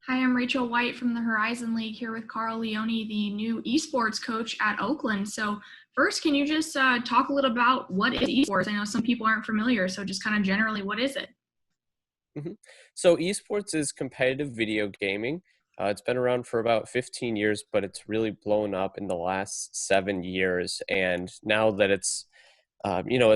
Hi, I'm Rachel White from the Horizon League here with Carl Leone, the new esports coach at Oakland. So first, can you just talk a little about what is esports? I know some people aren't familiar, so just kind of generally, what is it? Mhm. So esports is competitive video gaming. It's been around for about 15 years, but it's really blown up in the last 7 years. And now that it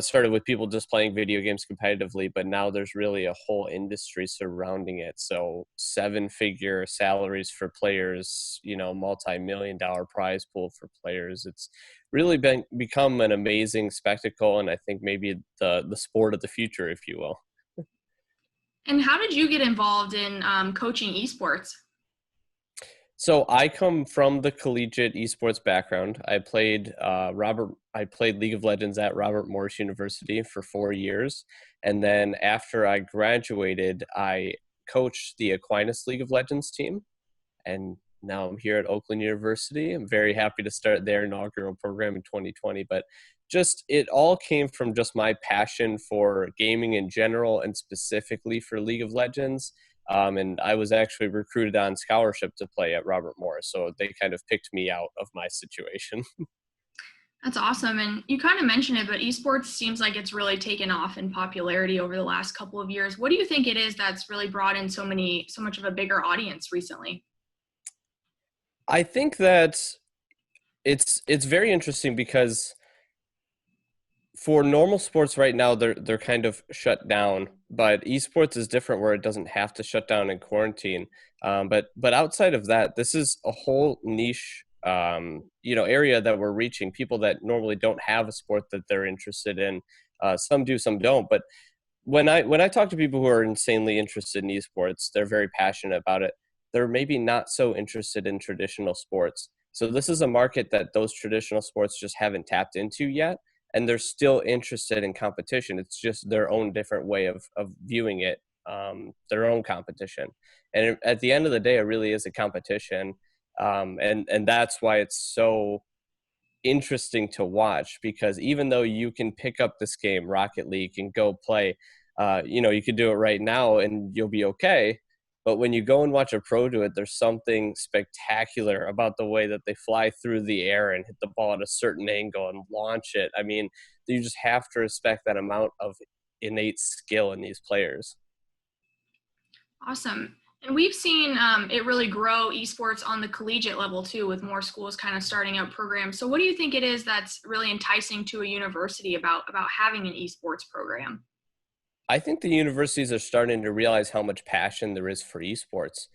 started with people just playing video games competitively, but now there's really a whole industry surrounding it. So seven-figure salaries for players, multi-million dollar prize pool for players. It's really become an amazing spectacle, and I think maybe the sport of the future, if you will. And how did you get involved in coaching esports? So I come from the collegiate esports background. I played League of Legends at Robert Morris University for 4 years, and then after I graduated, I coached the Aquinas League of Legends team, and now I'm here at Oakland University. I'm very happy to start their inaugural program in 2020. But just it all came from just my passion for gaming in general and specifically for League of Legends. And I was actually recruited on scholarship to play at Robert Morris, so they kind of picked me out of my situation. That's awesome. And you kind of mentioned it, but esports seems like it's really taken off in popularity over the last couple of years. What do you think it is that's really brought in so much of a bigger audience recently? I think that it's very interesting because for normal sports right now they're kind of shut down, but esports is different where it doesn't have to shut down in quarantine. But outside of that, this is a whole niche area that we're reaching, people that normally don't have a sport that they're interested in. Some do, some don't. But when I talk to people who are insanely interested in esports, they're very passionate about it. They're maybe not so interested in traditional sports. So this is a market that those traditional sports just haven't tapped into yet, and they're still interested in competition. It's just their own different way of viewing it, their own competition. And at the end of the day, it really is a competition, and that's why it's so interesting to watch, because even though you can pick up this game, Rocket League, and go play, you could do it right now and you'll be okay. But when you go and watch a pro do it, there's something spectacular about the way that they fly through the air and hit the ball at a certain angle and launch it. I mean, you just have to respect that amount of innate skill in these players. Awesome. And we've seen it really grow esports on the collegiate level too, with more schools kind of starting up programs. So what do you think it is that's really enticing to a university about having an esports program? I think the universities are starting to realize how much passion there is for esports.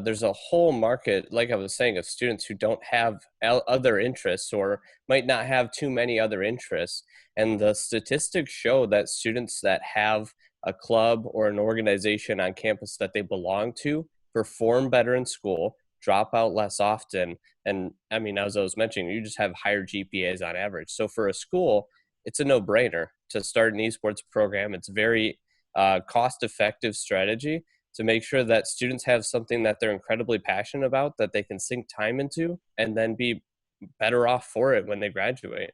There's a whole market, like I was saying, of students who don't have other interests or might not have too many other interests. And the statistics show that students that have a club or an organization on campus that they belong to perform better in school, drop out less often. And I mean, as I was mentioning, you just have higher GPAs on average. So for a school, it's a no-brainer to start an esports program. It's very cost-effective strategy to make sure that students have something that they're incredibly passionate about that they can sink time into and then be better off for it when they graduate.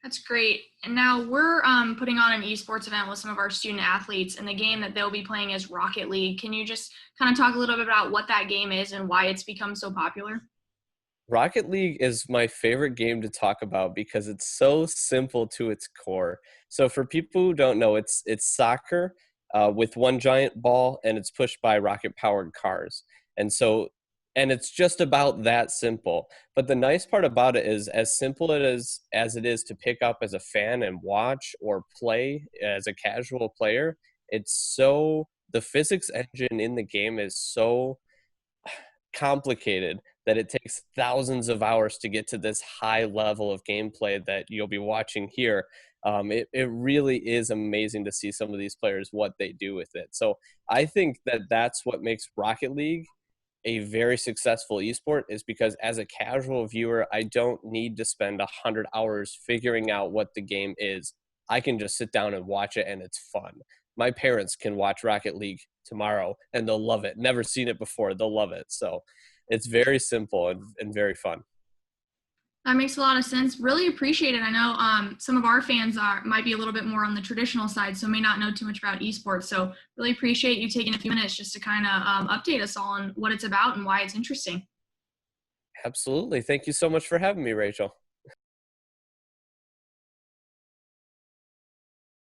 That's great. And now we're putting on an esports event with some of our student athletes, and the game that they'll be playing is Rocket League. Can you just kind of talk a little bit about what that game is and why it's become so popular? Rocket League is my favorite game to talk about because it's so simple to its core. So for people who don't know, it's soccer with one giant ball, and it's pushed by rocket-powered cars. And so, and it's just about that simple. But the nice part about it is, as simple as it is to pick up as a fan and watch or play as a casual player, the physics engine in the game is so complicated that it takes thousands of hours to get to this high level of gameplay that you'll be watching here. It really is amazing to see some of these players, what they do with it. So I think that that's what makes Rocket League a very successful esport, is because as a casual viewer, I don't need to spend 100 hours figuring out what the game is. I can just sit down and watch it, and it's fun. My parents can watch Rocket League tomorrow and they'll love it. Never seen it before, they'll love it. So it's very simple and very fun. That makes a lot of sense. Really appreciate it. I know some of our fans might be a little bit more on the traditional side, so may not know too much about esports. So really appreciate you taking a few minutes just to kind of update us all on what it's about and why it's interesting. Absolutely. Thank you so much for having me, Rachel.